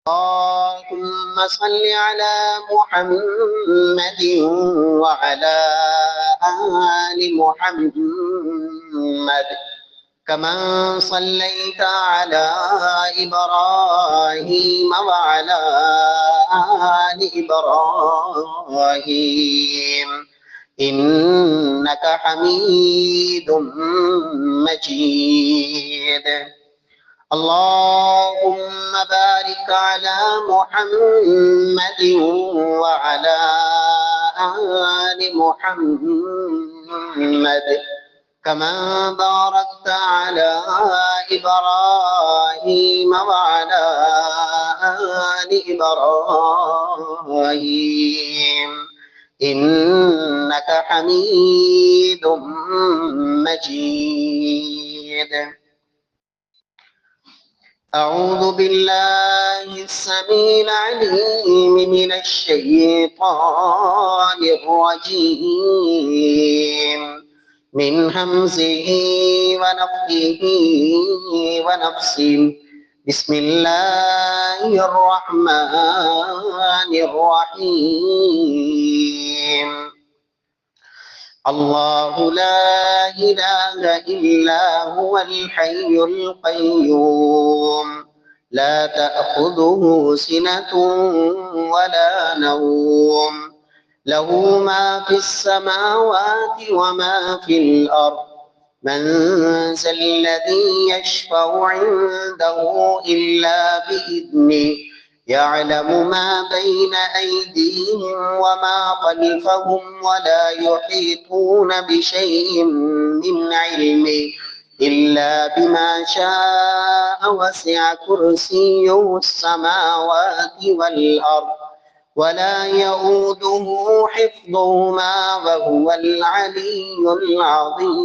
اللهم صل على محمد وعلى آل محمد كما صليت على إبراهيم وعلى آل إبراهيم إنك حميد مجيد. اللهم بارك على محمد وعلى آل محمد كما باركت على إبراهيم وعلى آل إبراهيم إنك حميد مجيد. أعوذ بالله السميع العليم من الشيطان الرجيم من همزه ونفخه ونفسه. بسم الله الرحمن الرحيم. الله لا إله إلا هو الحي القيوم لا تأخذه سنة ولا نوم له ما في السماوات وما في الأرض من ذا الذي يشفع عنده إلا بإذنه يعلم ما بين أيديهم وما خلفهم ولا يحيطون بشيء من علمه إلا بما شاء وسع كرسيه السماوات والأرض ولا يؤوده حفظهما وهو العلي العظيم.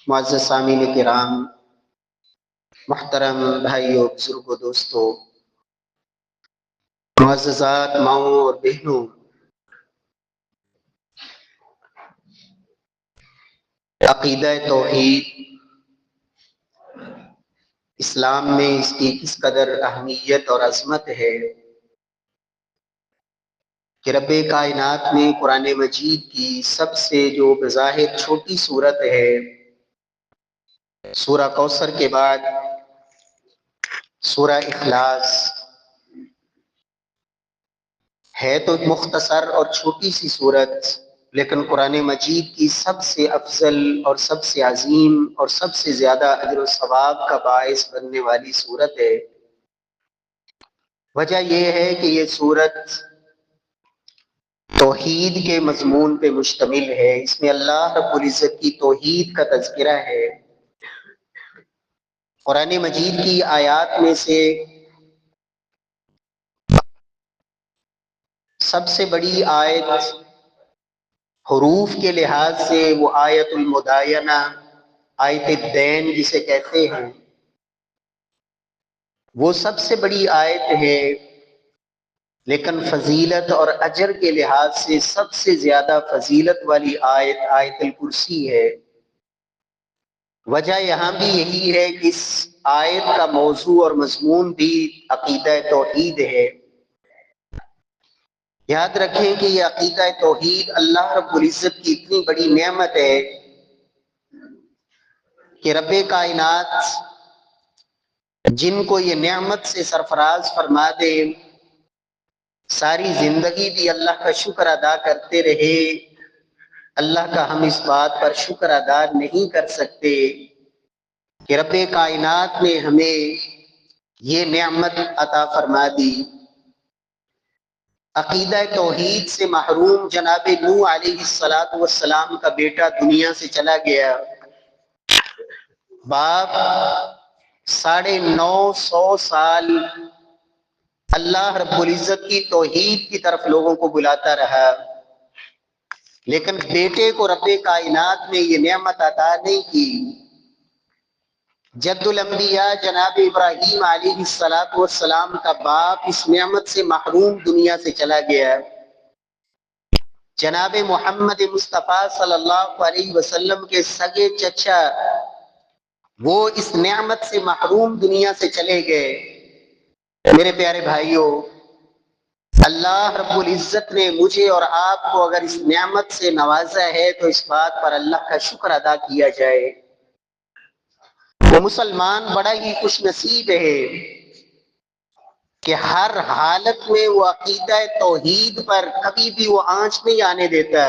معزز سامعین کرام، محترم بھائیوں، بزرگوں، دوستوں، معززات ماؤں اور بہنوں، عقیدہ توحید اسلام میں اس کی کس قدر اہمیت اور عظمت ہے کہ رب کائنات نے قرآن مجید کی سب سے جو بظاہر چھوٹی صورت ہے، سورہ کوثر کے بعد سورہ اخلاص ہے تو مختصر اور چھوٹی سی صورت، لیکن قرآن مجید کی سب سے افضل اور سب سے عظیم اور سب سے زیادہ اجر و ثواب کا باعث بننے والی صورت ہے۔ وجہ یہ ہے کہ یہ صورت توحید کے مضمون پہ مشتمل ہے۔ اس میں اللہ رب العزت کی توحید کا تذکرہ ہے۔ قرآن مجید کی آیات میں سے سب سے بڑی آیت حروف کے لحاظ سے وہ آیت المدائنہ، آیت الدین جسے کہتے ہیں، وہ سب سے بڑی آیت ہے، لیکن فضیلت اور اجر کے لحاظ سے سب سے زیادہ فضیلت والی آیت آیت الکرسی ہے۔ وجہ یہاں بھی یہی ہے کہ اس آیت کا موضوع اور مضمون بھی عقیدہ توحید ہے۔ یاد رکھیں کہ یہ عقیدہ توحید اللہ رب العزت کی اتنی بڑی نعمت ہے کہ رب کائنات جن کو یہ نعمت سے سرفراز فرما دے، ساری زندگی بھی اللہ کا شکر ادا کرتے رہے، اللہ کا ہم اس بات پر شکر ادا نہیں کر سکتے کہ رب کائنات نے ہمیں یہ نعمت عطا فرما دی۔ عقیدہ توحید سے محروم جناب نوح علیہ السلام کا بیٹا دنیا سے چلا گیا۔ باپ 950 سال اللہ رب العزت کی توحید کی طرف لوگوں کو بلاتا رہا، لیکن بیٹے کو رب کائنات نے یہ نعمت عطا نہیں کی۔ جد الانبیاء جناب ابراہیم علیہ السلام کا باپ اس نعمت سے محروم دنیا سے چلا گیا۔ جناب محمد مصطفیٰ صلی اللہ علیہ وسلم کے سگے چچا وہ اس نعمت سے محروم دنیا سے چلے گئے۔ میرے پیارے بھائیوں، اللہ رب العزت نے مجھے اور آپ کو اگر اس نعمت سے نوازا ہے تو اس بات پر اللہ کا شکر ادا کیا جائے۔ وہ مسلمان بڑا ہی خوش نصیب ہے کہ ہر حالت میں وہ عقیدہ توحید پر کبھی بھی وہ آنچ نہیں آنے دیتا،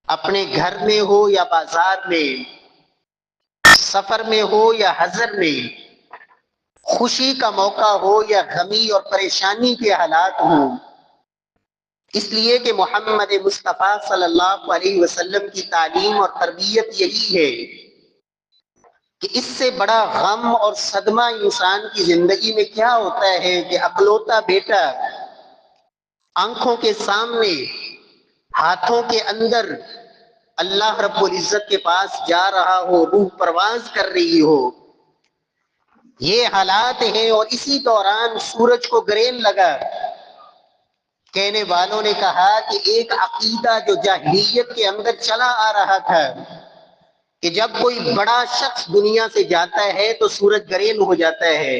اپنے گھر میں ہو یا بازار میں، سفر میں ہو یا حضر میں، خوشی کا موقع ہو یا غمی اور پریشانی کے حالات ہوں۔ اس لیے کہ محمد مصطفیٰ صلی اللہ علیہ وسلم کی تعلیم اور تربیت یہی ہے کہ اس سے بڑا غم اور صدمہ انسان کی زندگی میں کیا ہوتا ہے کہ اکلوتا بیٹا آنکھوں کے سامنے، ہاتھوں کے اندر اللہ رب العزت کے پاس جا رہا ہو، روح پرواز کر رہی ہو۔ یہ حالات ہیں، اور اسی دوران سورج کو گرین لگا۔ کہنے والوں نے کہا کہ ایک عقیدہ جو جاہلیت کے اندر چلا آ رہا تھا کہ جب کوئی بڑا شخص دنیا سے جاتا ہے تو سورج گرہن ہو جاتا ہے۔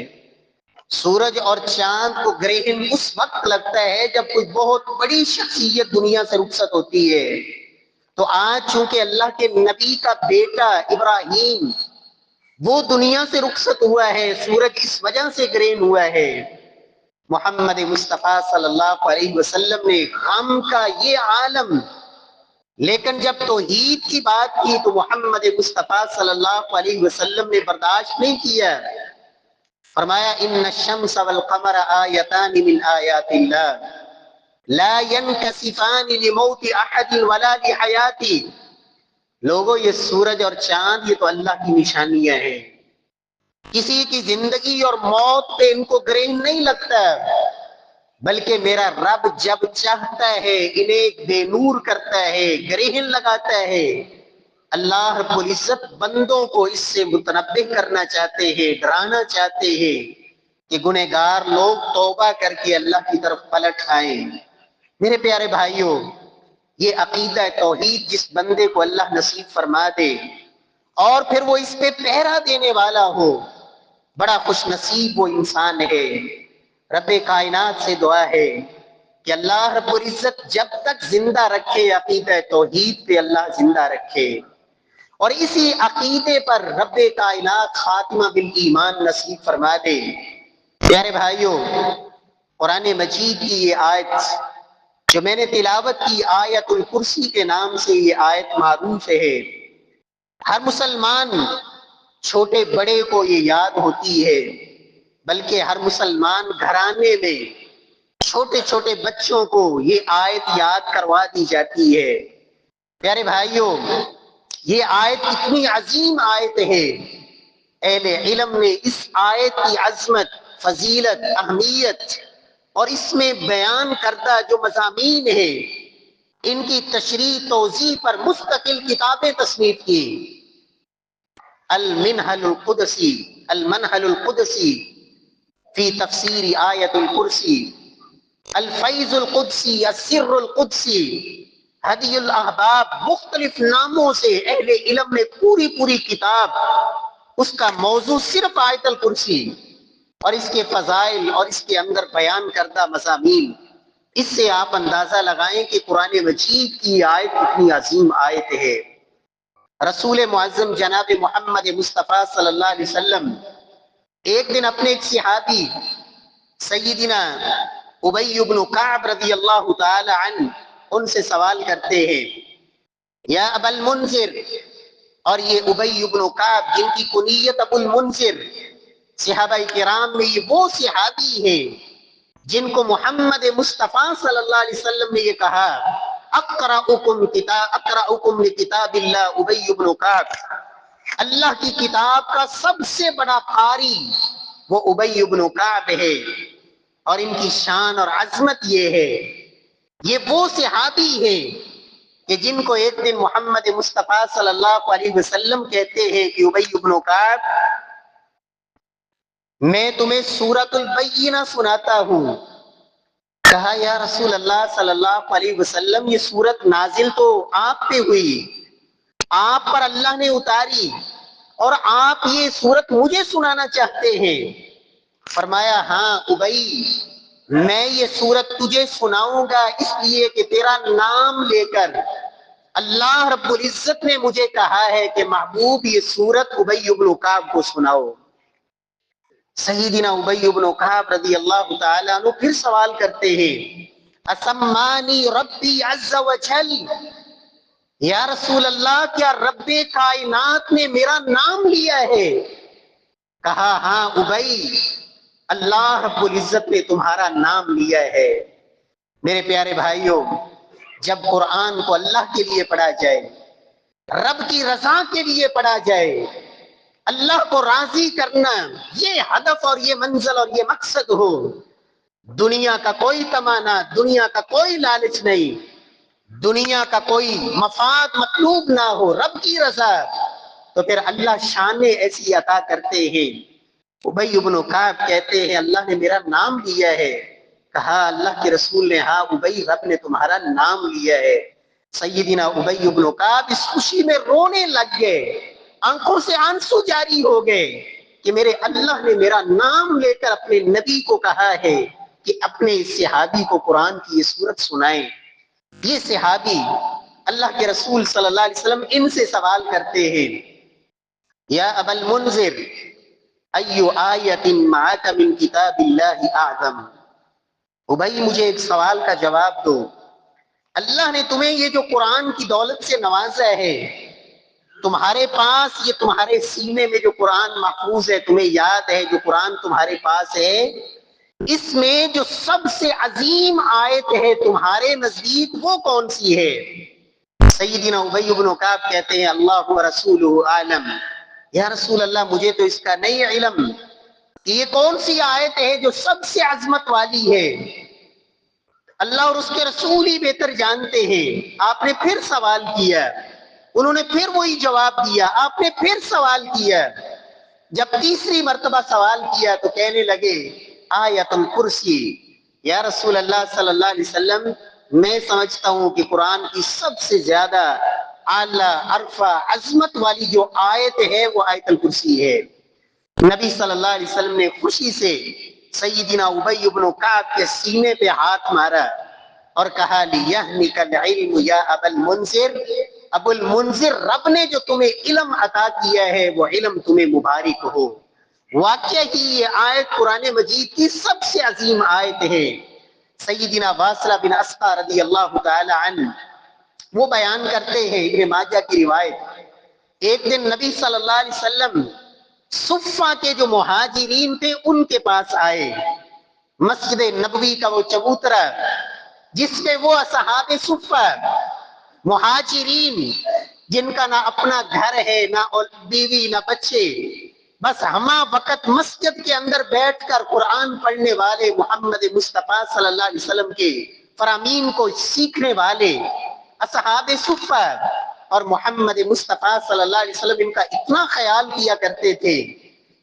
سورج اور چاند کو گرہن اس وقت لگتا ہے جب کوئی بہت بڑی شخصیت دنیا سے رخصت ہوتی ہے۔ تو آج چونکہ اللہ کے نبی کا بیٹا ابراہیم وہ دنیا سے رخصت ہوا ہے، سورج اس وجہ سے گرہن ہوا ہے۔ محمد مصطفیٰ صلی اللہ علیہ وسلم نے غم کا یہ عالم، لیکن جب توحید کی بات کی تو محمد مصطفیٰ صلی اللہ علیہ وسلم نے برداشت نہیں کیا۔ فرمایا ان الشمس والقمر آیتان من آیات اللہ لا ينکسفان لموت احد ولا لحیاتی۔ لوگوں، یہ سورج اور چاند یہ تو اللہ کی نشانیاں ہیں، کسی کی زندگی اور موت پہ ان کو گرہن نہیں لگتا، بلکہ میرا رب جب چاہتا ہے انہیں بے نور کرتا ہے، گرہن لگاتا ہے۔ اللہ رب العزت بندوں کو اس سے متنبہ کرنا چاہتے ہیں، ڈرانا چاہتے ہیں کہ گنہگار لوگ توبہ کر کے اللہ کی طرف پلٹ آئیں۔ میرے پیارے بھائیوں، یہ عقیدہ توحید جس بندے کو اللہ نصیب فرما دے اور پھر وہ اس پہ پہرا دینے والا ہو، بڑا خوش نصیب وہ انسان ہے۔ رب کائنات سے دعا ہے کہ اللہ رب العزت جب تک زندہ رکھے عقیدہ توحید پہ اللہ زندہ رکھے، اور اسی عقیدے پر رب کائنات خاتمہ بالایمان نصیب فرما دے۔ پیارے بھائیوں، قرآن مجید کی یہ آیت جو میں نے تلاوت کی، آیت الکرسی کے نام سے یہ آیت معروف ہے۔ ہر مسلمان چھوٹے بڑے کو یہ یاد ہوتی ہے، بلکہ ہر مسلمان گھرانے میں چھوٹے چھوٹے بچوں کو یہ آیت یاد کروا دی جاتی ہے۔ پیارے بھائیوں، یہ آیت اتنی عظیم آیت ہے، اہل علم نے اس آیت کی عظمت، فضیلت، اہمیت اور اس میں بیان کردہ جو مضامین ہیں ان کی تشریح توضیح پر مستقل کتابیں تصنیف کی۔ المنہل القدسی فی تفسیر آیت الکرسی، الفیض القدسی، السر القدسی، ہدی الاحباب، مختلف ناموں سے اہل علم نے پوری کتاب اس کا موضوع صرف آیت الکرسی اور اس کے فضائل اور اس کے اندر بیان کردہ مضامین۔ اس سے آپ اندازہ لگائیں کہ قرآن مجید کی آیت کتنی عظیم آیت ہے۔ رسول معظم جناب محمد مصطفیٰ صلی اللہ علیہ وسلم ایک دن اپنے ایک صحابی سیدنا ابی بن کعب رضی اللہ تعالی عنہ ان سے سوال کرتے ہیں، یا ابا المنذر، اور یہ ابی بن کعب جن کی کنیت ابو المنذر، صحابہ کرام میں یہ وہ صحابی ہیں جن کو محمد مصطفیٰ صلی اللہ علیہ وسلم نے یہ کہا اقرأکم لکتاب اللہ ابی بن کعب، اللہ کی کتاب کا سب سے بڑا قاری وہ ابی بن کعب ہے۔ اور ان کی شان اور عظمت یہ ہے، یہ وہ صحابی ہیں کہ جن کو ایک دن محمد مصطفیٰ صلی اللہ علیہ وسلم کہتے ہیں کہ ابی بن کعب، میں تمہیں سورۃ البینہ سناتا ہوں، کہا یا رسول اللہ صلی اللہ علیہ وسلم یہ سورت نازل تو آپ پہ ہوئی، آپ پر اللہ نے اتاری، اور آپ یہ سورت مجھے سنانا چاہتے ہیں؟ فرمایا ہاں ابئی، میں یہ سورت تجھے سناؤں گا اس لیے کہ تیرا نام لے کر اللہ رب العزت نے مجھے کہا ہے کہ محبوب یہ سورت ابی بن کعب کو سناؤ۔ سیدنا ابی بن کعب رضی اللہ تعالیٰ عنہ پھر سوال کرتے ہیں، اسمانی ربی عز وجل، یا رسول اللہ کیا رب کائنات نے میرا نام لیا ہے؟ کہا ہاں ابی، اللہ رب العزت نے تمہارا نام لیا ہے۔ میرے پیارے بھائیوں، جب قرآن کو اللہ کے لیے پڑھا جائے، رب کی رضا کے لیے پڑھا جائے، اللہ کو راضی کرنا یہ ہدف اور یہ منزل اور یہ مقصد ہو، دنیا کا کوئی تمنا، دنیا کا کوئی لالچ نہیں، دنیا کا کوئی مفاد مطلوب نہ ہو، رب کی رضا، تو پھر اللہ شانیں ایسی عطا کرتے ہیں۔ ابی بن کعب کہتے ہیں اللہ نے میرا نام لیا ہے۔ کہا اللہ کے رسول نے ہاں ابی، رب نے تمہارا نام لیا ہے۔ سیدنا ابی بن کعب اس خوشی میں رونے لگ گئے، آنکھوں سے آنسو جاری ہو گئے کہ میرے اللہ نے میرا نام لے کر اپنے نبی کو کہا ہے کہ اپنے اس صحابی کو قرآن کی یہ سورت سنائیں۔ یہ صحابی اللہ کے رسول صلی اللہ علیہ وسلم ان سے سوال کرتے ہیں، یا ابا المنذر ایو آیت معک من کتاب اللہ اعظم، ابی مجھے ایک سوال کا جواب دو، اللہ نے تمہیں یہ جو قرآن کی دولت سے نوازا ہے، تمہارے پاس یہ تمہارے سینے میں جو قرآن محفوظ ہے، تمہیں یاد ہے جو قرآن تمہارے پاس ہے، اس میں جو سب سے عظیم آیت ہے تمہارے نزدیک وہ کون سی ہے؟ سیدنا ابی بن کعب کہتے ہیں اللہ و رسولہ عالم، یا رسول اللہ مجھے تو اس کا نہیں علم کہ یہ کون سی آیت ہے جو سب سے عظمت والی ہے، اللہ اور اس کے رسول ہی بہتر جانتے ہیں۔ آپ نے پھر سوال کیا، انہوں نے پھر وہی جواب دیا، آپ نے پھر سوال کیا، جب تیسری مرتبہ سوال کیا تو کہنے لگے آیت الکرسی، یا رسول اللہ صلی اللہ علیہ وسلم میں سمجھتا ہوں کہ قرآن کی سب سے زیادہ اعلیٰ عرفہ عظمت والی جو آیت ہے وہ آیت الکرسی ہے۔ نبی صلی اللہ علیہ وسلم نے خوشی سے سیدنا ابی بن کعب کے سینے پہ ہاتھ مارا اور کہا لیہنک العلم یا ابا المنذر، ابو المنذر رب نے جو تمہیں علم عطا کیا ہے وہ علم تمہیں مبارک ہو۔ واقعہ ہی یہ آیت قرآن مجید کی سب سے عظیم آیت ہے۔ سیدنا واصلہ بن اسقع رضی اللہ تعالی عنہ وہ بیان کرتے ہیں، ابن ماجہ کی روایت، ایک دن نبی صلی اللہ علیہ وسلم صفہ کے جو مہاجرین تھے ان کے پاس آئے، مسجد نبوی کا وہ چبوترا جس پہ وہ اصحاب صفہ مہاجرین جن کا نہ اپنا گھر ہے، نہ بیوی نہ بچے، بس ہمہ وقت مسجد کے اندر بیٹھ کر قرآن پڑھنے والے محمد مصطفیٰ صلی اللہ علیہ وسلم کے فرامین کو سیکھنے والے اصحاب صفہ اور محمد مصطفیٰ صلی اللہ علیہ وسلم ان کا اتنا خیال کیا کرتے تھے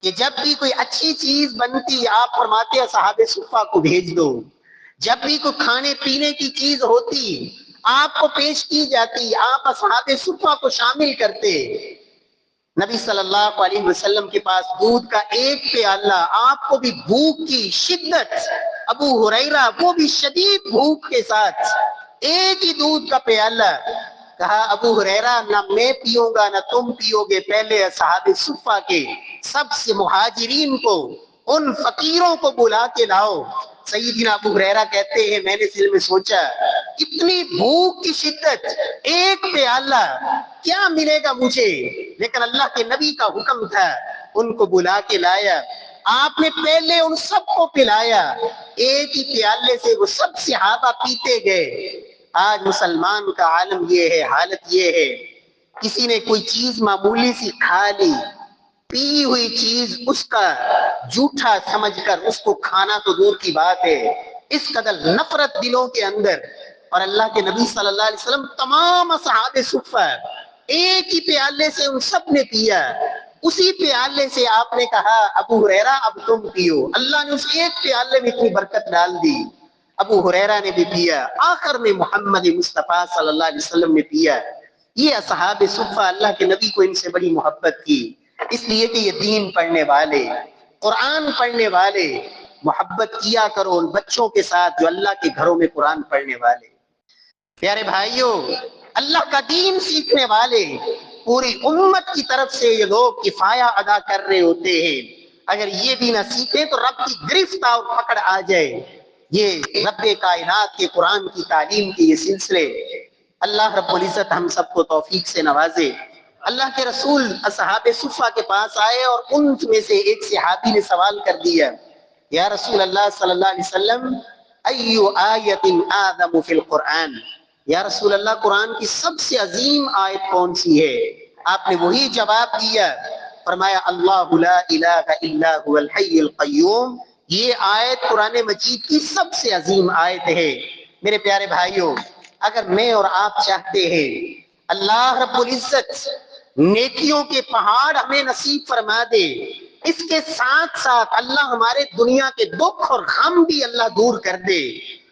کہ جب بھی کوئی اچھی چیز بنتی آپ فرماتے اصحاب صفہ کو بھیج دو، جب بھی کوئی کھانے پینے کی چیز ہوتی آپ کو پیش کی جاتی آپ اصحاب صفہ کو شامل کرتے۔ نبی صلی اللہ علیہ وسلم کے پاس دودھ کا ایک پیالہ، آپ کو بھی بھوک کی شدت، ابو ہریرہ وہ بھی شدید بھوک کے ساتھ ایک ہی دودھ کا پیالہ، کہا ابو ہریرہ نہ میں پیوں گا نہ تم پیو گے، پہلے اصحاب صفہ کے سب سے مہاجرین کو، ان فقیروں کو بلا کے لاؤ۔ سیدنا ابو ہریرہ کہتے ہیں میں نے دل میں سوچا اتنی بھوک کی شدت، ایک پیالہ کیا ملے گا مجھے، لیکن اللہ کے نبی کا حکم تھا، ان کو بلا کے لایا، آپ نے پہلے ان سب کو پلایا، ایک ہی پیالے سے وہ سب صحابہ پیتے گئے۔ آج مسلمان کا عالم یہ ہے، حالت یہ ہے، کسی نے کوئی چیز معمولی سی کھا لی، پی ہوئی چیز اس کا جھوٹا سمجھ کر اس کو کھانا تو دور کی بات ہے، اس قدر نفرت دلوں کے اندر، اور اللہ کے نبی صلی اللہ علیہ وسلم تمام اصحاب صفہ ایک ہی پیالے سے ان سب نے پیا، اسی پیالے سے آپ نے کہا ابو ہریرہ اب تم پیو، اللہ نے اس ایک پیالے میں اتنی برکت ڈال دی۔ ابو ہریرہ نے بھی پیا، آخر میں محمد مصطفیٰ صلی اللہ علیہ وسلم نے پیا۔ یہ اصحاب صفہ اللہ کے نبی کو ان سے بڑی محبت کی، اس لیے کہ یہ دین پڑھنے والے، قرآن پڑھنے والے، محبت کیا کرو ان بچوں کے ساتھ جو اللہ کے گھروں میں قرآن پڑھنے والے۔ پیارے بھائیوں، اللہ کا دین سیکھنے والے پوری امت کی طرف سے یہ لوگ کفایہ ادا کر رہے ہوتے ہیں۔ اگر یہ بھی نہ سیکھیں تو رب کی گرفت اور پکڑ آ جائے۔ یہ رب کائنات کے قرآن کی تعلیم کے یہ سلسلے، اللہ رب العزت ہم سب کو توفیق سے نوازے۔ اللہ کے رسول اصحاب صفہ کے پاس آئے اور ان میں سے ایک صحابی نے سوال کر دیا، یا رسول اللہ صلی اللہ علیہ وسلم، ایو آیت اعظم فی القرآن، یا رسول اللہ قرآن کی سب سے عظیم آیت کون سی ہے؟ آپ نے وہی جواب دیا، فرمایا اللہ لا الہ الا هو الحی القیوم۔ یہ آیت قرآن مجید کی سب سے عظیم آیت ہے۔ میرے پیارے بھائیوں، اگر میں اور آپ چاہتے ہیں اللہ رب العزت نیکیوں کے پہاڑ ہمیں نصیب فرما دے، اس کے ساتھ ساتھ اللہ ہمارے دنیا کے دکھ اور غم بھی اللہ دور کر دے،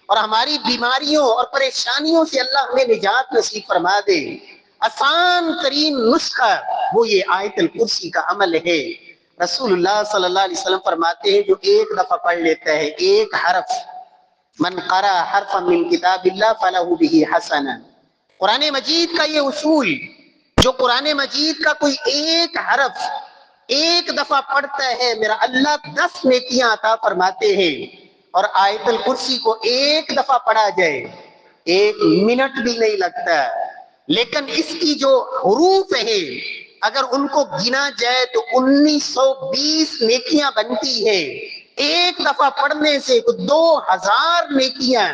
اور ہماری بیماریوں اور پریشانیوں سے اللہ ہمیں نجات نصیب فرما دے، آسان ترین نسخہ وہ یہ آیت الکرسی کا عمل ہے۔ رسول اللہ صلی اللہ علیہ وسلم فرماتے ہیں جو ایک دفعہ پڑھ لیتا ہے ایک حرف، من قرأ حرفا من کتاب اللہ فلہ بہ حسنہ۔ قرآن مجید کا یہ اصول، جو قرآن مجید کا کوئی ایک حرف ایک دفعہ پڑھتا ہے میرا اللہ 10 نیکیاں عطا فرماتے ہیں، اور آیت الکرسی کو ایک دفعہ پڑھا جائے 1 منٹ بھی نہیں لگتا۔ لیکن اس کی جو حروف ہیں اگر ان کو گنا جائے تو 1920 نیکیاں بنتی ہے۔ ایک دفعہ پڑھنے سے 2000 نیکیاں،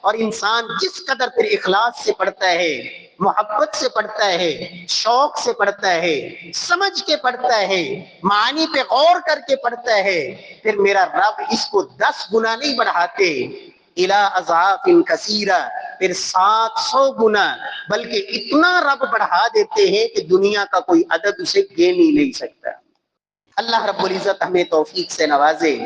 اور انسان جس قدر پھر اخلاص سے پڑھتا ہے، محبت سے پڑھتا ہے، شوق سے پڑھتا ہے، سمجھ کے پڑھتا ہے، معانی پہ غور کر کے پڑھتا ہے، پھر میرا رب اس کو 10 گنا نہیں بڑھاتے، الی اضعاف کثیرہ، پھر 700 گنا، بلکہ اتنا رب بڑھا دیتے ہیں کہ دنیا کا کوئی عدد اسے گن ہی نہیں سکتا۔ اللہ رب العزت ہمیں توفیق سے نوازے،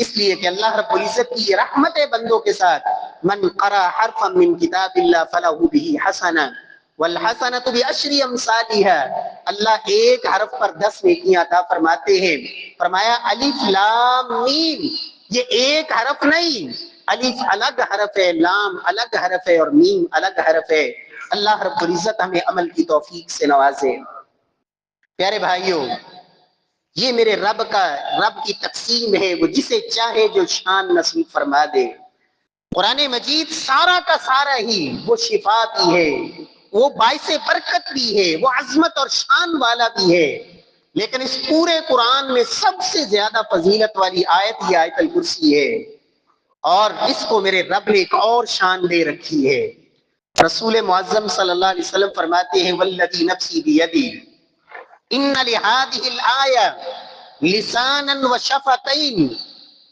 اس لیے کہ اللہ رب العزت کی یہ رحمت ہے بندوں کے ساتھ، من قرأ حرفا من کتاب اللہ فلہ بہ حسنہ والحسنۃ بعشر امثالها۔ اللہ ایک حرف پر 10 نیکیاں عطا فرماتے ہیں۔ فرمایا الف لام میم، یہ ایک حرف نہیں، الف الگ حرف ہے، لام الگ حرف ہے، اور میم الگ حرف ہے۔ اللہ رب العزت ہمیں عمل کی توفیق سے نوازے۔ پیارے بھائیوں، یہ میرے رب کی تقسیم ہے، وہ جسے چاہے جو شان نصیب فرما دے۔ قرآن مجید سارا کا سارا ہی وہ شفا بھی ہے، وہ باعث برکت بھی ہے، وہ عظمت اور شان والا بھی ہے، لیکن اس پورے قرآن میں سب سے زیادہ فضیلت والی آیت یہ آیت الکرسی ہے، اور اس کو میرے رب نے ایک اور شان دے رکھی ہے۔ رسول معظم صلی اللہ علیہ وسلم فرماتے ہیں والذی نفسی بیدی ان لہذہ الآیہ لسانا وشفتین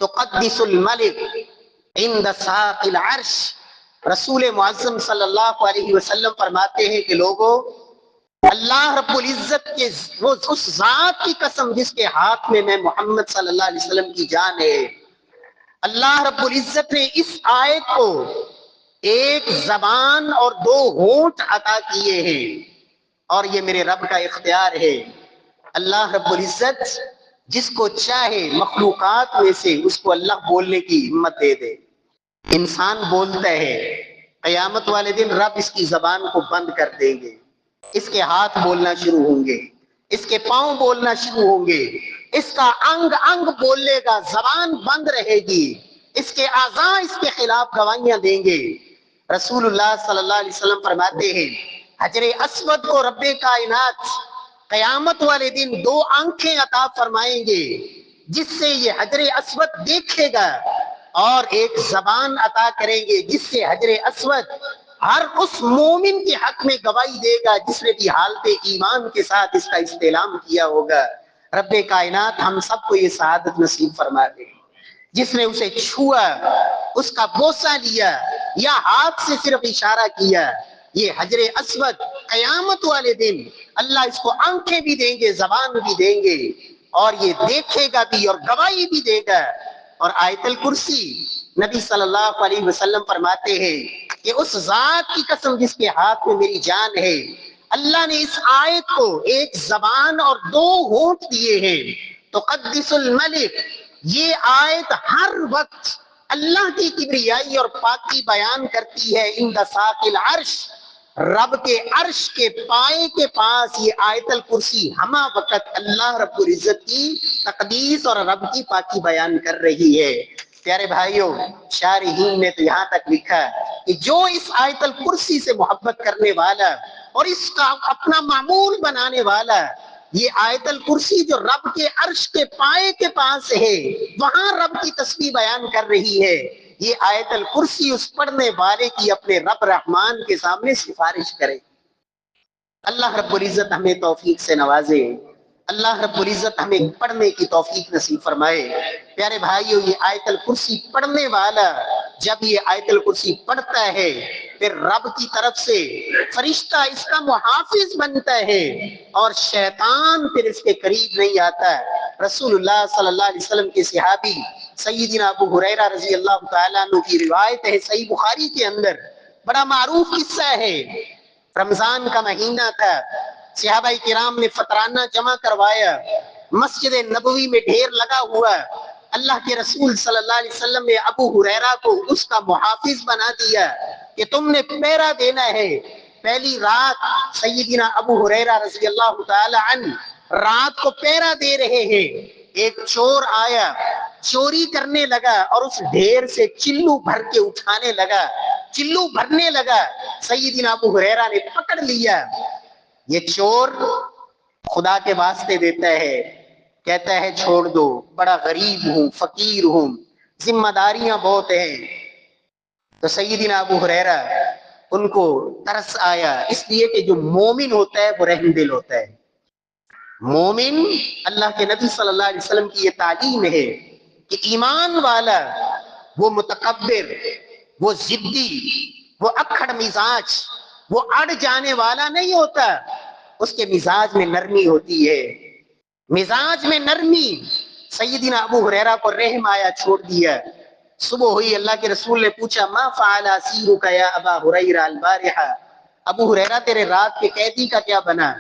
تقدس الملک عند ساق العرش۔ رسول معظم صلی اللہ علیہ وسلم فرماتے ہیں کہ لوگوں، اللہ رب العزت کے وہ اس ذات کی قسم جس کے ہاتھ میں محمد صلی اللہ علیہ وسلم کی جان ہے، اللہ رب العزت نے اس آیت کو ایک زبان اور 2 ہونٹ عطا کیے ہیں، اور یہ میرے رب کا اختیار ہے۔ اللہ رب العزت جس کو چاہے مخلوقات میں سے اس کو اللہ بولنے کی ہمت دے دے۔ انسان بولتا ہے، قیامت والے دن رب اس کی زبان کو بند کر دیں گے، اس کے ہاتھ بولنا شروع ہوں گے، اس کے پاؤں بولنا شروع ہوں گے، اس کا انگ انگ بولے گا، زبان بند رہے گی، اس کے اعضاء اس کے خلاف گواہیاں دیں گے۔ رسول اللہ صلی اللہ علیہ وسلم فرماتے ہیں حجر اسود کو رب کائنات قیامت والے دن 2 آنکھیں عطا فرمائیں گے جس سے یہ حجر اسود دیکھے گا، اور ایک زبان عطا کریں گے جس سے حجر اسود ہر اس مومن کے حق میں گواہی دے گا جس نے بھی حالت ایمان کے ساتھ اس کا استعلام کیا ہوگا۔ رب کائنات ہم سب کو یہ سعادت نصیب فرما دے۔ جس نے اسے چھوا، اس کا بوسہ لیا، یا ہاتھ سے صرف اشارہ کیا، یہ حجر اسود قیامت والے دن اللہ اس کو آنکھیں بھی دیں گے، زبان بھی دیں گے، اور یہ دیکھے گا بھی اور گواہی بھی دے گا۔ اور آیت الکرسی نبی صلی اللہ علیہ وسلم فرماتے ہیں کہ اس ذات کی قسم جس کے ہاتھ میں میری جان ہے، اللہ نے اس آیت کو ایک زبان اور دو ہونٹ دیے ہیں، تو قدس الملک، یہ آیت ہر وقت اللہ کی کبریائی اور پاکی بیان کرتی ہے۔ عند ساق العرش، رب کے عرش کے پائے کے پاس یہ آیت الکرسی ہمہ وقت اللہ رب العزت کی تقدیس اور رب کی پاکی بیان کر رہی ہے۔ پیارے بھائیوں، شارحین نے تو یہاں تک لکھا کہ جو اس آیت الکرسی سے محبت کرنے والا اور اس کا اپنا معمول بنانے والا، یہ آیت الکرسی جو رب کے عرش کے پائے کے پاس ہے، وہاں رب کی تسبیح بیان کر رہی ہے، یہ آیت الکرسی اس پڑھنے والے کی اپنے رب رحمان کے سامنے سفارش کرے۔ اللہ رب العزت ہمیں توفیق سے نوازے، اللہ رب العزت ہمیں پڑھنے کی توفیق نصیب فرمائے۔ پیارے بھائیو، یہ آیت الکرسی پڑھنے والا جب یہ آیت الکرسی پڑھتا ہے، پھر رب کی طرف سے فرشتہ اس کا محافظ بنتا ہے اور شیطان پھر اس کے قریب نہیں آتا۔ رسول اللہ صلی اللہ علیہ وسلم کے صحابی سیدنا ابو ہریرہ رضی اللہ تعالیٰ عنہ کی روایت ہے، صحیح بخاری کے اندر، بڑا معروف قصہ ہے۔ رمضان کا مہینہ تھا، صحابہ کرام نے فطرانہ جمع کروایا، مسجد نبوی میں ڈھیر لگا ہوا، اللہ کے رسول صلی اللہ علیہ وسلم نے ابو ہریرہ کو اس کا محافظ بنا دیا کہ تم نے پہرا دینا ہے۔ پہلی رات سیدنا ابو ہریرہ رضی اللہ تعالی عنہ رات کو پہرا دے رہے ہیں، ایک چور آیا، چوری کرنے لگا اور اس ڈھیر سے چلو بھر کے اٹھانے لگا، چلو بھرنے لگا۔ سیدنا ابو ہریرہ نے پکڑ لیا۔ یہ چور خدا کے واسطے دیتا ہے، کہتا ہے چھوڑ دو، بڑا غریب ہوں، فقیر ہوں، ذمہ داریاں بہت ہیں۔ تو سیدنا ابو ہریرہ ان کو ترس آیا، اس لیے کہ جو مومن ہوتا ہے وہ رحم دل ہوتا ہے۔ مومن، اللہ کے نبی صلی اللہ علیہ وسلم کی یہ تعلیم ہے کہ ایمان والا وہ متکبر، وہ ضدی، وہ اکھڑ مزاج، وہ اڑ جانے والا نہیں ہوتا، اس کے مزاج میں نرمی ہوتی ہے، مزاج میں نرمی۔ سیدنا ابو ہریرہ کو رحم آیا، چھوڑ دیا۔ صبح ہوئی، اللہ کے رسول نے پوچھا ما فعل اسیرک یا ابا ہریرہ البارحہ، ابو ہریرہ تیرے رات کے قیدی کا کیا بنا؟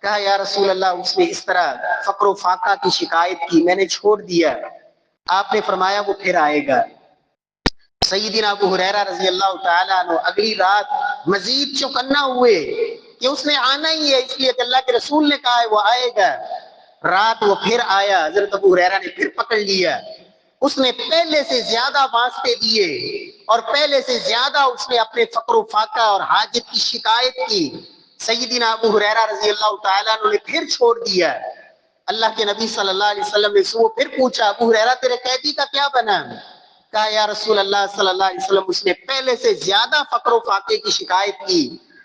کہا یا رسول اللہ اس نے اس طرح فقر و فاقہ کی شکایت کی، میں نے چھوڑ دیا۔ آپ نے فرمایا وہ پھر آئے گا۔ سیدنا ابو ہریرہ رضی اللہ تعالیٰ عنہ اگلی رات مزید چوکنا ہوئے کہ اس نے آنا ہی ہے، اس لیے کہ اللہ کے رسول نے کہا ہے وہ آئے گا۔ رات وہ پھر آیا، حضرت ابو ہریرہ نے پھر پکڑ لیا، اس نے پہلے سے زیادہ واسطے دیے اور پہلے سے زیادہ اس نے اپنے فقر و فاقہ اور حاجت کی شکایت کی۔ سیدنا ابو ہریرہ رضی اللہ تعالیٰ عنہ نے پھر چھوڑ دیا۔ اللہ کے نبی صلی اللہ علیہ وسلم نے صبح پھر پوچھا ابو ہریرہ تیرے قیدی کا کیا بنا؟ کہا یا رسول اللہ صلی اللہ علیہ وسلم اس نے پہلے سے زیادہ فقر و فاقے کی شکایت کی،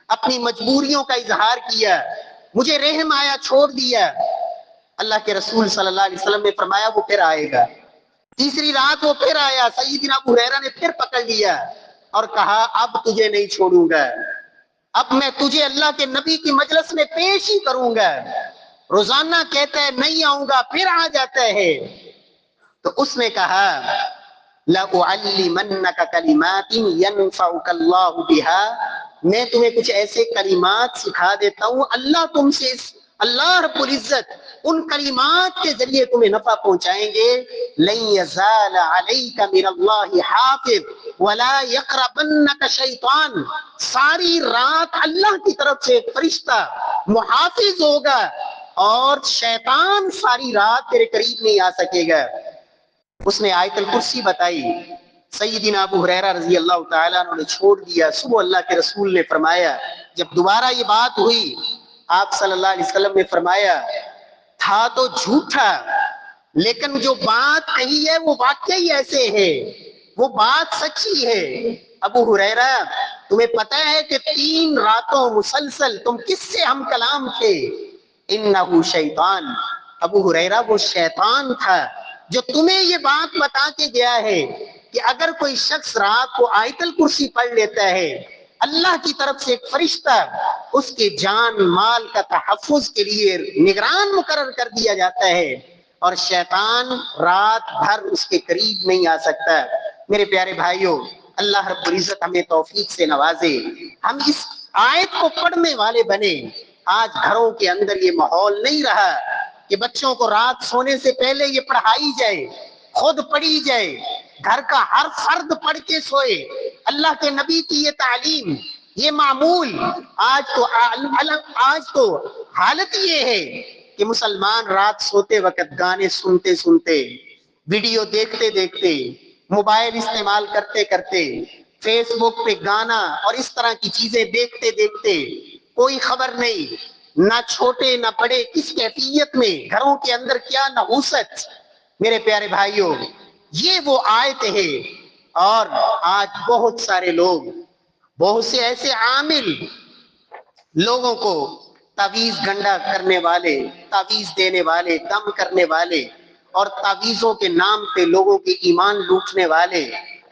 اپنی مجبوریوں کا اظہار کیا، مجھے رحم آیا، چھوڑ دیا۔ اللہ کے رسول صلی اللہ علیہ وسلم نے فرمایا وہ پھر آئے گا۔ تیسری رات وہ پھر آیا، سیدنا ابو ہریرہ نے پھر پکڑ لیا اور کہا اب تجھے نہیں چھوڑوں گا، اب میں تجھے اللہ کے نبی کی مجلس میں پیش ہی کروں گا۔ روزانہ کہتا ہے نہیں آؤں گا، پھر آ جاتا ہے۔ تو اس نے کہا لَأُعَلِّمَنَّكَ كَلِمَاتٍ يَنْفَعُكَ اللَّهُ بِهَا، میں تمہیں کچھ ایسے کلمات سکھا دیتا ہوں، اللہ تم سے، اللہ رب العزت ان کلمات کے ذریعے تمہیں نفع پہنچائیں گے۔ لَن يَزَالَ عَلَيْكَ مِنَ اللَّهِ حَافِظٌ وَلَا يَقْرَبَنَّكَ شَيْطَانٌ، ساری رات اللہ کی طرف سے ایک فرشتہ محافظ ہوگا اور شیطان ساری رات تیرے قریب نہیں آ سکے گا۔ اس نے آیت الکرسی بتائی، سیدنا ابو ہریرہ رضی اللہ تعالیٰ عنہ نے چھوڑ دیا۔ صبح اللہ کے رسول نے فرمایا، جب دوبارہ یہ بات ہوئی، آپ صلی اللہ علیہ وسلم نے فرمایا تھا تو جھوٹا، لیکن جو بات کہی ہے وہ واقعی ایسے ہے، وہ بات سچی ہے۔ ابو ہریرہ تمہیں پتہ ہے کہ 3 راتوں مسلسل تم کس سے ہم کلام تھے؟ انہو شیطان، ابو ہریرہ وہ شیطان تھا جو تمہیں یہ بات بتا کے گیا ہے کہ اگر کوئی شخص رات کو آیت الکرسی پڑھ لیتا ہے، اللہ کی طرف سے ایک فرشتہ اس کے جان مال کا تحفظ کے لیے نگران مقرر کر دیا جاتا ہے۔ اور شیطان رات بھر اس کے قریب نہیں آ سکتا۔ میرے پیارے بھائیوں، اللہ رب العزت ہمیں توفیق سے نوازے، ہم اس آیت کو پڑھنے والے بنے۔ آج گھروں کے اندر یہ ماحول نہیں رہا کہ بچوں کو رات سونے سے پہلے یہ پڑھائی جائے، خود پڑھی جائے، گھر کا ہر فرد پڑھ کے سوئے۔ اللہ کے نبی کی یہ تعلیم، یہ معمول، آج تو حالت یہ ہے کہ مسلمان رات سوتے وقت گانے سنتے سنتے، ویڈیو دیکھتے دیکھتے، موبائل استعمال کرتے کرتے، فیس بک پہ گانا اور اس طرح کی چیزیں دیکھتے دیکھتے، کوئی خبر نہیں، نہ چھوٹے نہ بڑے کس کیفیت میں گھروں کے اندر کیا نحوست۔ میرے پیارے بھائیوں، یہ وہ آیت ہے۔ اور آج بہت سارے لوگ، بہت سے ایسے عامل لوگوں کو تعویذ گنڈا کرنے والے، تعویذ دینے والے، دم کرنے والے اور تعویذوں کے نام پہ لوگوں کے ایمان لوٹنے والے،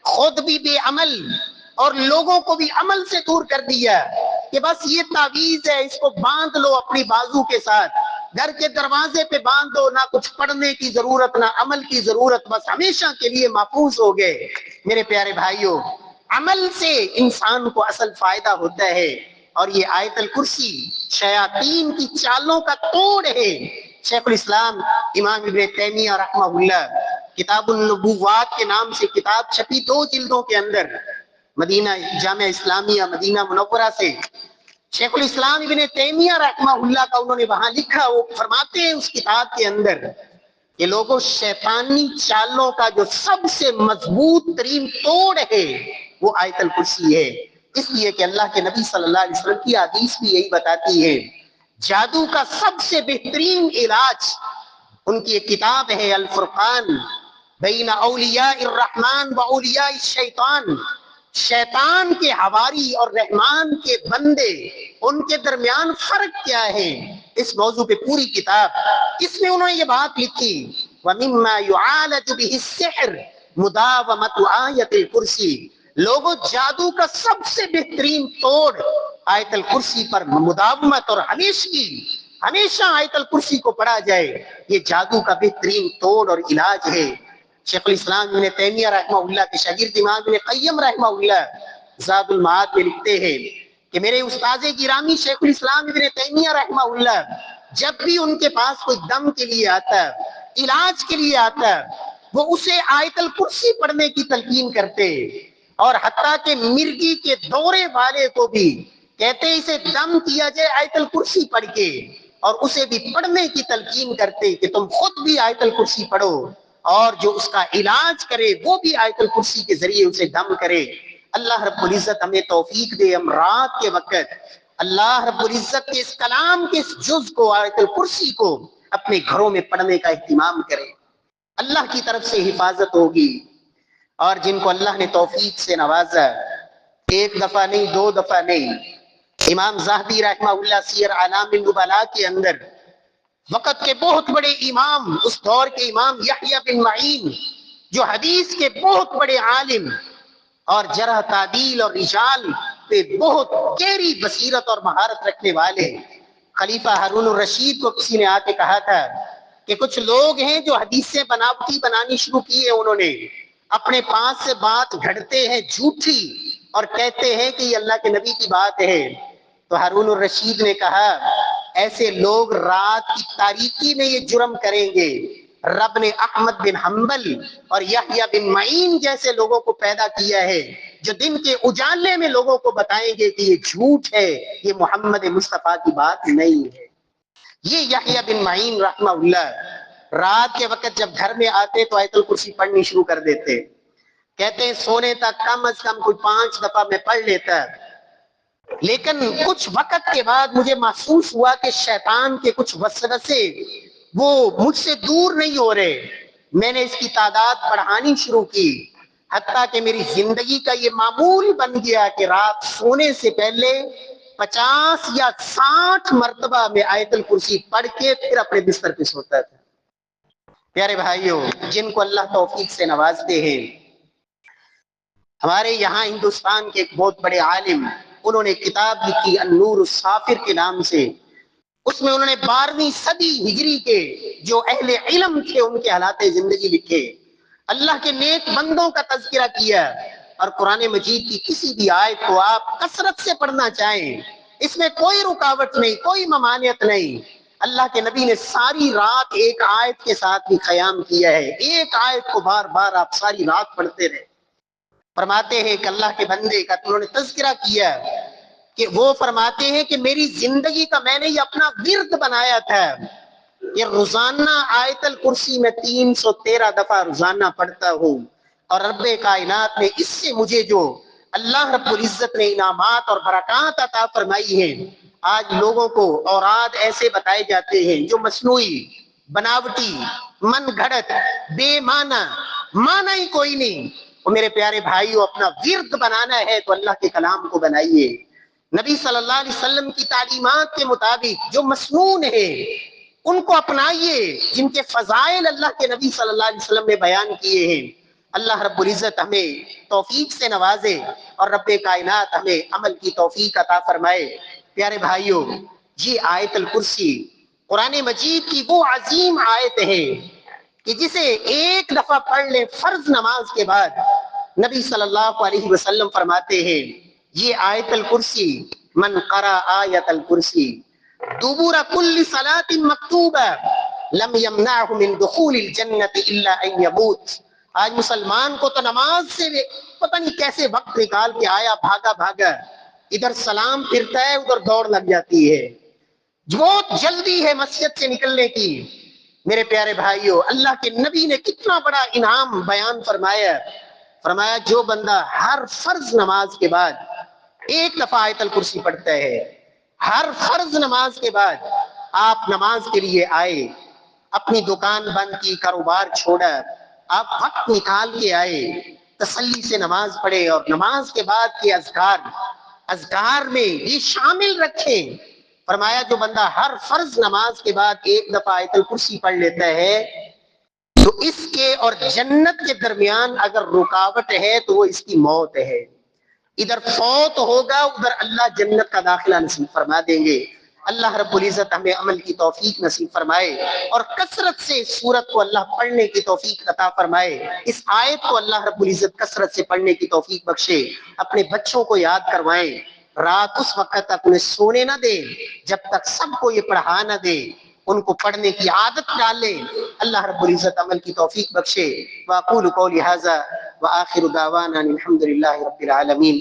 خود بھی بے عمل اور لوگوں کو بھی عمل سے دور کر دیا کہ بس یہ تعویذ ہے، اس کو باندھ لو اپنی بازو کے ساتھ، گھر کے دروازے پہ باندھ دو، نہ کچھ پڑھنے کی ضرورت نہ عمل کی ضرورت، بس ہمیشہ کے لیے محفوظ ہو گئے۔ میرے پیارے بھائیوں، عمل سے انسان کو اصل فائدہ ہوتا ہے، اور یہ آیت الکرسی شیاطین کی چالوں کا توڑ ہے۔ شیخ الاسلام امام ابن تیمیہ رحمہ اللہ، کتاب النبوات کے نام سے کتاب چھپی 2 جلدوں کے اندر، مدینہ جامعہ اسلامیہ مدینہ منورہ سے، شیخ الاسلام ابن تیمیہ رحمہ اللہ کا انہوں نے وہاں لکھا، وہ فرماتے ہیں اس کتاب کے اندر کہ لوگوں، شیطانی چالوں کا جو سب سے مضبوط ترین توڑ ہے وہ آیت الکرسی ہے۔ اس لیے کہ اللہ کے نبی صلی اللہ علیہ وسلم کی حدیث بھی یہی بتاتی ہے، جادو کا سب سے بہترین علاج ان کی ایک کتاب ہے الفرقان بین اولیاء الرحمن و اولیاء الشیطان، شیطان کے حواری اور رحمان کے بندے، ان کے درمیان فرق کیا ہے، اس موضوع پہ پوری کتاب، اس میں انہوں نے یہ بات لکھی، وَمِمَّا يُعَالَجُ بِهِ السِّحْرُ مُدَاوَمَةُ آیَةِ الْکُرْسِی، لوگوں، جادو کا سب سے بہترین توڑ آیت الکرسی پر مداومت اور ہمیشہ آیت الکرسی کو پڑھا جائے، یہ جادو کا بہترین توڑ اور علاج ہے۔ شیخ الاسلام ابن تیمیہ رحمہ اللہ کے شاگرد امام ابن قیم رحمہ اللہ زاد المعاد میں لکھتے ہیں کہ میرے استاذ گرامی شیخ الاسلام ابن تیمیہ رحمہ اللہ جب بھی ان کے پاس کوئی دم کے لیے آتا، علاج کے لیے آتا، وہ اسے آیت الکرسی پڑھنے کی تلقین کرتے، اور حتیٰ کہ مرگی کے دورے والے کو بھی کہتے اسے دم کیا جائے آیت الکرسی پڑھ کے، اور اسے بھی پڑھنے کی تلقین کرتے کہ تم خود بھی آیت الکرسی پڑھو، اور جو اس کا علاج کرے وہ بھی آیت الکرسی کے ذریعے اسے دم کرے۔ اللہ رب العزت ہمیں توفیق دے، ہم رات کے وقت اللہ رب العزت کے اس کلام کے اس جز کو، آیت الکرسی کو اپنے گھروں میں پڑھنے کا اہتمام کریں، اللہ کی طرف سے حفاظت ہوگی۔ اور جن کو اللہ نے توفیق سے نوازا، 1 دفعہ نہیں 2 دفعہ نہیں، امام زاہبی رحمہ اللہ سیر اعلام النبلاء کے اندر وقت کے بہت بڑے امام، اس دور کے امام یحییٰ بن معین، جو حدیث کے بہت بڑے عالم اور جرح تعدیل اور رجال پہ بہت گہری بصیرت اور مہارت رکھنے والے، خلیفہ ہارون الرشید کو کسی نے آ کے کہا تھا کہ کچھ لوگ ہیں جو حدیثیں بناوٹی بنانی شروع کی ہے، انہوں نے اپنے پاس سے بات گھڑتے ہیں جھوٹی اور کہتے ہیں کہ یہ اللہ کے نبی کی بات ہے۔ تو ہارون الرشید نے کہا، ایسے لوگ رات کی تاریکی میں یہ جرم کریں گے، رب نے احمد بن حنبل اور یحییٰ بن معین جیسے لوگوں کو پیدا کیا ہے جو دن کے اجالے میں لوگوں کو بتائیں گے کہ یہ جھوٹ ہے، یہ محمد مصطفیٰ کی بات نہیں ہے۔ یہ یحییٰ بن معین رحمہ اللہ رات کے وقت جب گھر میں آتے تو آیت الکرسی پڑھنی شروع کر دیتے، کہتے ہیں سونے تک کم از کم کوئی 5 دفعہ میں پڑھ لیتا، لیکن کچھ وقت کے بعد مجھے محسوس ہوا کہ شیطان کے کچھ وسوسے وہ مجھ سے دور نہیں ہو رہے، میں نے اس کی تعداد بڑھانی شروع کی، حتیٰ کہ میری زندگی کا یہ معمول بن گیا کہ رات سونے سے پہلے 50 یا 60 مرتبہ میں آیت الکرسی پڑھ کے پھر اپنے بستر پہ سوتا تھا۔ پیارے بھائیوں، جن کو اللہ توفیق سے نوازتے ہیں، ہمارے یہاں ہندوستان کے ایک بہت بڑے عالم، انہوں نے کتاب لکھی النور السافر کے نام سے، اس میں انہوں نے 12ویں صدی ہجری کے جو اہل علم تھے ان کے حالات زندگی لکھے، اللہ کے نیک بندوں کا تذکرہ کیا، اور قرآن مجید کی کسی بھی آیت کو آپ کثرت سے پڑھنا چاہیں، اس میں کوئی رکاوٹ نہیں، کوئی ممانعت نہیں۔ اللہ کے نبی نے ساری رات ایک آیت کے ساتھ بھی قیام کیا ہے، ایک آیت کو بار بار آپ ساری رات پڑھتے رہے۔ فرماتے ہیں کہ اللہ کے بندے کا انہوں نے تذکرہ کیا کہ وہ فرماتے ہیں کہ میری زندگی کا میں نے یہ اپنا ورد بنایا تھا، یہ روزانہ آیت الکرسی میں 313 دفعہ روزانہ پڑھتا ہوں، اور رب کائنات نے اس سے مجھے جو اللہ رب العزت نے انعامات اور برکات عطا فرمائی ہیں، آج لوگوں کو اوراد ایسے بتائے جاتے ہیں جو مصنوعی، بناوٹی، من گھڑت، بے معنی، معنی ہی کوئی نہیں۔ اور میرے پیارے بھائیو، اپنا ورد بنانا ہے تو اللہ کے کلام کو بنائیے، نبی صلی اللہ علیہ وسلم کی تعلیمات کے مطابق جو مسنون ہے ان کو اپنائیے، جن کے فضائل اللہ کے نبی صلی اللہ علیہ وسلم نے بیان کیے ہیں۔ اللہ رب العزت ہمیں توفیق سے نوازے اور رب کائنات ہمیں عمل کی توفیق عطا فرمائے۔ پیارے بھائیو، یہ آیت الکرسی قرآن مجید کی وہ عظیم آیت ہے کہ جسے ایک دفعہ پڑھ لیں فرض نماز کے بعد، نبی صلی اللہ علیہ وسلم فرماتے ہیں یہ آیت الکرسی من قرأ آیت الکرسی دبور کل صلاۃ مکتوبہ لم یمنعہ من دخول الجنۃ الا ان یموت۔ آج مسلمان کو تو نماز سے پتہ نہیں کیسے وقت نکال کے آیا، بھاگا بھاگا، ادھر سلام پھرتا ہے ادھر دوڑ لگ جاتی ہے، بہت جلدی ہے مسجد سے نکلنے کی۔ میرے پیارے بھائیو، اللہ کے نبی نے کتنا بڑا انعام بیان فرمایا، فرمایا جو بندہ ہر فرض نماز کے بعد ایک دفعہ آیت الکرسی پڑھتا ہے، ہر فرض نماز کے بعد آپ نماز کے لیے آئے، اپنی دکان بند کی، کاروبار چھوڑا، آپ وقت نکال کے آئے، تسلی سے نماز پڑھے، اور نماز کے بعد کے اذکار میں یہ شامل رکھیں۔ فرمایا جو بندہ ہر فرض نماز کے بعد ایک دفعہ آیت الکرسی پڑھ لیتا ہے تو اس کے اور جنت کے درمیان اگر رکاوٹ ہے تو وہ اس کی موت ہے، ادھر فوت ہوگا ادھر اللہ جنت کا داخلہ نصیب فرما دیں گے۔ اللہ رب العزت ہمیں عمل کی توفیق نصیب فرمائے اور کثرت سے سورت کو اللہ پڑھنے کی توفیق عطا فرمائے، اس آیت کو اللہ رب العزت کثرت سے پڑھنے کی توفیق بخشے، اپنے بچوں کو یاد کروائیں، رات اس وقت تک انہیں سونے نہ دیں جب تک سب کو یہ پڑھا نہ دے، ان کو پڑھنے کی عادت ڈالیں۔ اللہ رب العزت عمل کی توفیق بخشے۔ واقول قولی ھذا وآخر دعوانا الحمد للہ رب العالمین۔